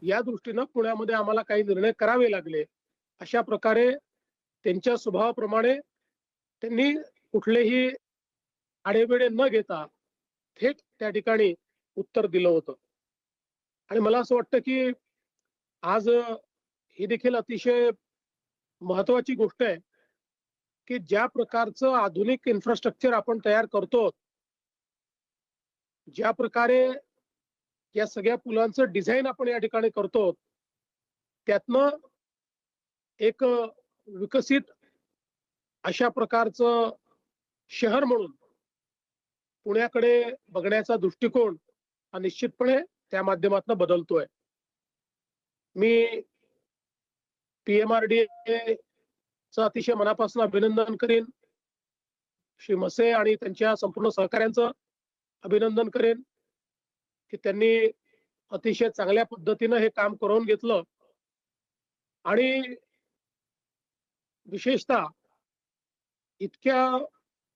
या दृष्टीनं पुण्यामध्ये आम्हाला काही निर्णय करावे लागले. अशा प्रकारे त्यांच्या स्वभावाप्रमाणे त्यांनी कुठलेही आढेवेढे न घेता थेट त्या ठिकाणी उत्तर दिलं होतं. आणि मला असं वाटतं की आज ही देखील अतिशय महत्वाची गोष्ट आहे की ज्या प्रकारचं आधुनिक इन्फ्रास्ट्रक्चर आपण तयार करतो, ज्या प्रकारे या सगळ्या पुलांचं डिझाईन आपण या ठिकाणी करतो, त्यातनं एक विकसित अशा प्रकारचं शहर म्हणून पुण्याकडे बघण्याचा दृष्टिकोन हा निश्चितपणे त्या माध्यमातून बदलतोय. मी पीएमआरडीएचं अतिशय मनापासून अभिनंदन करेन. श्री मसे आणि त्यांच्या संपूर्ण सहकाऱ्यांचं अभिनंदन करेन की त्यांनी अतिशय चांगल्या पद्धतीनं हे काम करून घेतलं आणि विशेषतः इतक्या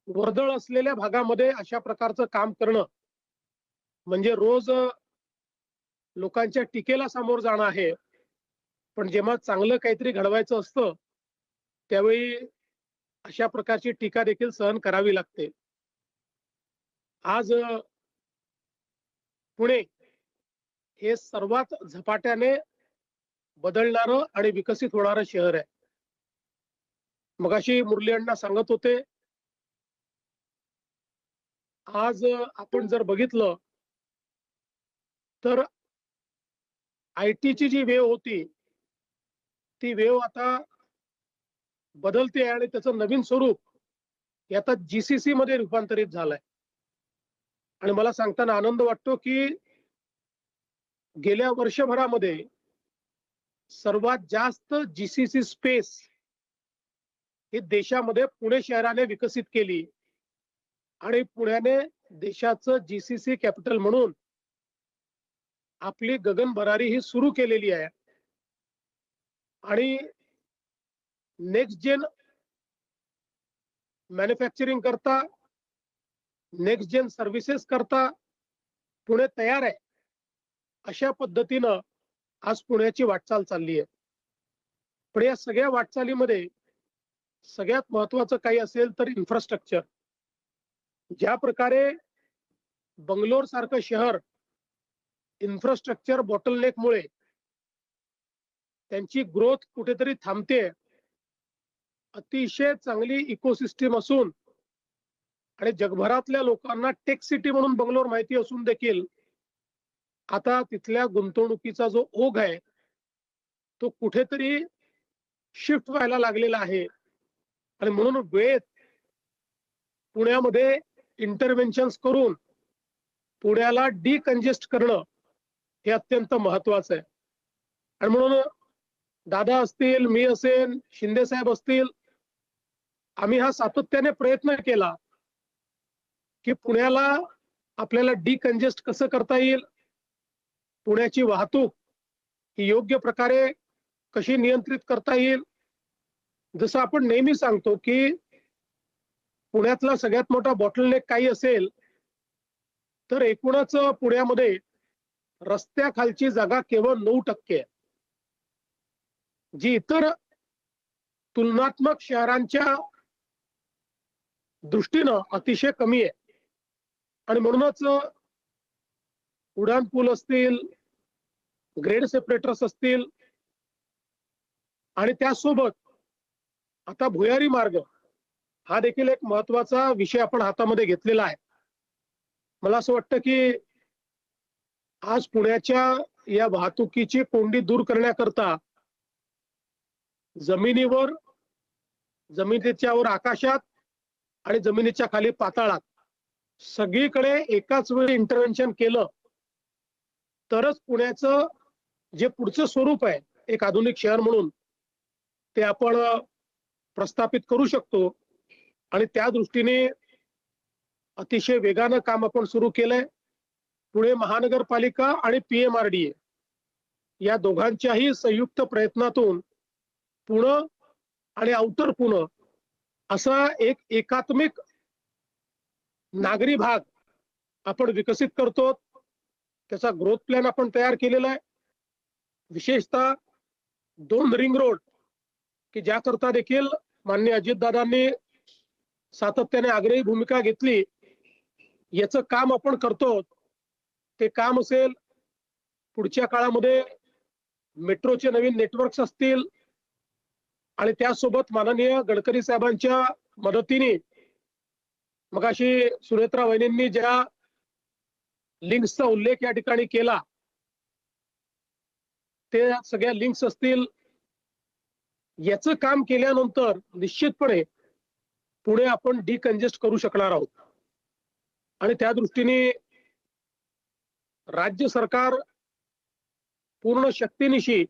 वर्दळ असलेल्या भागामध्ये अशा प्रकारचं काम करणं म्हणजे रोज लोकांच्या टीकेला सामोर जाणं आहे. पण जेव्हा चांगलं काहीतरी घडवायचं असतं त्यावेळी अशा प्रकारची टीका देखील सहन करावी लागते. आज पुणे हे सर्वात झपाट्याने बदलणारं आणि विकसित होणारं शहर आहे. मगाशी मुरली अण्णा सांगत होते, आज आपण जर बघितलं तर आयटीची जी वेव होती ती वेव आता बदलते आणि त्याचं नवीन स्वरूप हे आता जीसीसी मध्ये रूपांतरित झालंय. आणि मला सांगताना आनंद वाटतो की गेल्या वर्षभरामध्ये सर्वात जास्त जीसीसी स्पेस ही देशामध्ये पुणे शहराने विकसित केली आणि पुण्याने देशाचं जीसीसी कॅपिटल म्हणून आपली गगनभरारी ही सुरू केलेली आहे. आणि नेक्स्ट जेन मॅन्युफॅक्चरिंग करता, नेक्स्ट जेन सर्व्हिसेस करता पुणे तयार आहे. अशा पद्धतीनं आज पुण्याची वाटचाल चालली आहे. पण या सगळ्या वाटचालीमध्ये सगळ्यात महत्वाचं काही असेल तर इन्फ्रास्ट्रक्चर. ज्या प्रकारे बंगलोर सारखं शहर इन्फ्रास्ट्रक्चर बॉटलनेकमुळे त्यांची ग्रोथ कुठेतरी थांबते. अतिशय चांगली इकोसिस्टीम असून आणि जगभरातल्या लोकांना टेक सिटी म्हणून बंगलोर माहिती असून देखील आता तिथल्या गुंतवणुकीचा जो ओघ आहे तो कुठेतरी शिफ्ट व्हायला लागलेला आहे. आणि म्हणून वेळेत पुण्यामध्ये इंटरव्हेन्शन्स करून पुण्याला डिकंजेस्ट करणं हे अत्यंत महत्वाचं आहे. आणि म्हणून दादा असतील, मी असेल, शिंदे साहेब असतील, आम्ही हा सातत्याने प्रयत्न केला की पुण्याला आपल्याला डिकंजेस्ट कसं करता येईल, पुण्याची वाहतूक ही योग्य प्रकारे कशी नियंत्रित करता येईल. जसं आपण नेहमी सांगतो की पुण्यातला सगळ्यात मोठा बॉटलनेक काही असेल तर एकूणच पुण्यामध्ये रस्त्याखालची जागा केवळ 9% आहे, जी इतर तुलनात्मक शहरांच्या दृष्टीनं अतिशय कमी आहे. आणि म्हणूनच उड्डाण पूल असतील, ग्रेड सेपरेटर्स असतील आणि त्यासोबत आता भुयारी मार्ग हा देखील एक महत्वाचा विषय आपण हातामध्ये घेतलेला आहे. मला असं वाटतं की आज पुण्याच्या या वाहतुकीची कोंडी दूर करण्याकरता जमिनीवर, जमिनीच्या वर आकाशात आणि जमिनीच्या खाली पाताळात सगळीकडे एकाच वेळी इंटरव्हेन्शन केलं तरच पुण्याचं जे पुढचं स्वरूप आहे एक आधुनिक शहर म्हणून ते आपण प्रस्थापित करू शकतो. आणि त्या दृष्टीने अतिशय वेगानं काम आपण सुरू केलंय. पुणे महानगरपालिका आणि पीएमआरडीए या दोघांच्याही संयुक्त प्रयत्नातून पुणे आणि आउटर पुणे असा एक एकात्मिक नागरी भाग आपण विकसित करतो. त्याचा ग्रोथ प्लॅन आपण तयार केलेला आहे. विशेषतः 2 रिंग रोड की ज्याकरता देखील माननीय अजितदादांनी सातत्याने आग्रही भूमिका घेतली. याचं काम आपण करतो. ते काम असेल पुढच्या काळामध्ये मेट्रोचे नवीन नेटवर्क्स असतील आणि त्यासोबत माननीय गडकरी साहेबांच्या मदतीने मगाशी सुनेत्रा वहिनींनी ज्या लिंक्सचा उल्लेख या ठिकाणी केला ते सगळ्या लिंक्स असतील. याचं काम केल्यानंतर निश्चितपणे पुणे आपण डिकंजेस्ट करू शकणार आहोत आणि त्या दृष्टीने राज्य सरकार पूर्ण शक्तीनिशी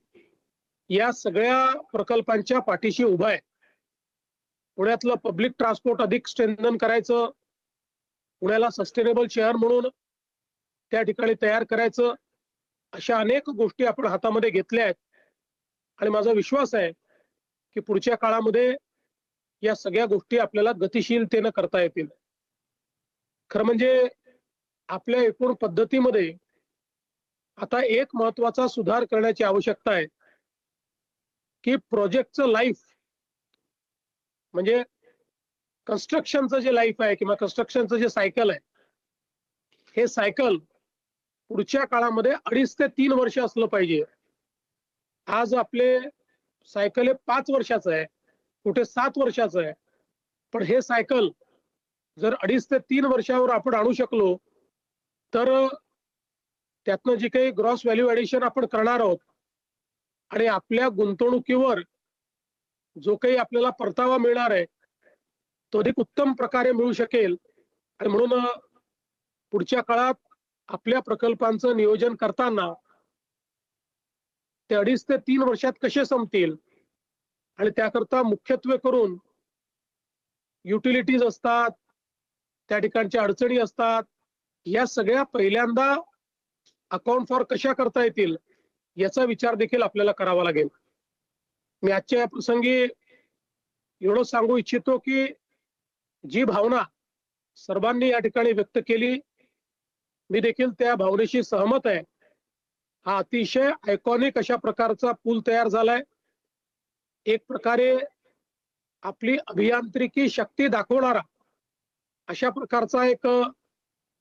या सगळ्या प्रकल्पांच्या पाठीशी उभा आहे. पुण्यातलं पब्लिक ट्रान्सपोर्ट अधिक स्ट्रेंथन करायचं, पुण्याला सस्टेनेबल शहर म्हणून त्या ठिकाणी तयार करायचं, अशा अनेक गोष्टी आपण हातामध्ये घेतल्या आहेत आणि माझा विश्वास आहे की पुढच्या काळामध्ये या सगळ्या गोष्टी आपल्याला गतिशीलतेने करता येतील. खरं म्हणजे आपल्या एकूण पद्धतीमध्ये आता एक महत्वाचा सुधार करण्याची आवश्यकता आहे की प्रोजेक्टचं लाईफ म्हणजे कन्स्ट्रक्शनचं जे लाईफ आहे किंवा कन्स्ट्रक्शनचं जे सायकल आहे हे सायकल पुढच्या काळामध्ये 2.5 ते 3 वर्ष असलं पाहिजे. आज आपले सायकल हे 5 वर्षाचं आहे, कुठे 7 वर्षाचं आहे, पण हे सायकल जर 2.5 ते 3 वर्षावर आपण आणू शकलो तर त्यातनं जे काही ग्रॉस व्हॅल्यू ऍडिशन आपण करणार आहोत आणि आपल्या गुंतवणुकीवर जो काही आपल्याला परतावा मिळणार आहे तो अधिक उत्तम प्रकारे मिळू शकेल. आणि म्हणून पुढच्या काळात आपल्या प्रकल्पांचं नियोजन करताना ते 2.5 ते 3 वर्षात कसे संपतील आणि त्याकरता मुख्यत्वे करून युटिलिटीज असतात, त्या ठिकाणच्या अडचणी असतात, या सगळ्या पहिल्यांदा अकाउंट फॉर कशा करता येतील याचा विचार देखील आपल्याला करावा लागेल. मी आजच्या या प्रसंगी एवढं सांगू इच्छितो की जी भावना सर्वांनी या ठिकाणी व्यक्त केली मी देखील त्या भावनेशी सहमत आहे. हा अतिशय आयकॉनिक अशा प्रकारचा पूल तयार झालाय. एक प्रकारे आपली अभियांत्रिकी शक्ती दाखवणारा अशा प्रकारचा एक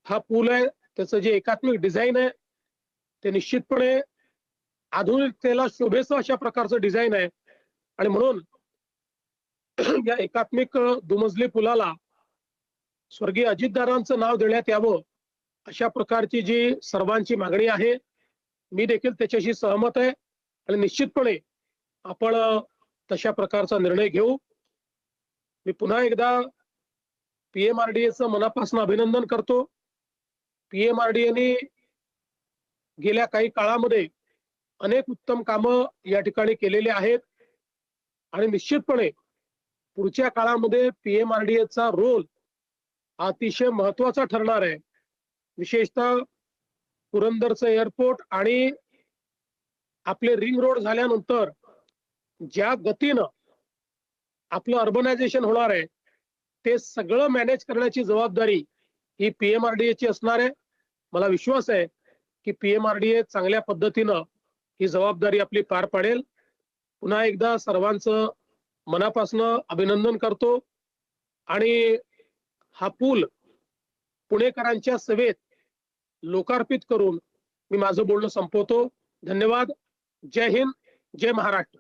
हा पूल आहे. त्याचं जे एकात्मिक डिझाईन आहे ते निश्चितपणे आधुनिकतेला शोभेचं अशा प्रकारचं डिझाईन आहे आणि म्हणून या एकात्मिक दुमजली पुलाला स्वर्गीय अजितदादांचं नाव देण्यात यावं अशा प्रकारची जी सर्वांची मागणी आहे मी देखील त्याच्याशी सहमत आहे आणि निश्चितपणे आपण तशा प्रकारचा निर्णय घेऊ. मी पुन्हा एकदा पीएमआरडीएचं मनापासून अभिनंदन करतो. पीएमआरडीएने गेल्या काही काळामध्ये अनेक उत्तम कामं या ठिकाणी केलेली आहेत आणि निश्चितपणे पुढच्या काळामध्ये पीएमआरडीएचा रोल अतिशय महत्वाचा ठरणार आहे. विशेषतः पुरंदरचं एअरपोर्ट आणि आपले रिंग रोड झाल्यानंतर ज्या गतीनं आपलं अर्बनायझेशन होणार आहे ते सगळं मॅनेज करण्याची जबाबदारी ही पीएमआरडीएची असणार आहे. मला विश्वास आहे की पीएमआरडीए चांगल्या पद्धतीनं ही जबाबदारी आपली पार पाडेल. पुन्हा एकदा सर्वांचं मनापासून अभिनंदन करतो आणि हा पूल पुणेकरांच्या सेवेत लोकार्पित करून मी माझं बोलणं संपवतो. धन्यवाद. जय हिंद, जय महाराष्ट्र.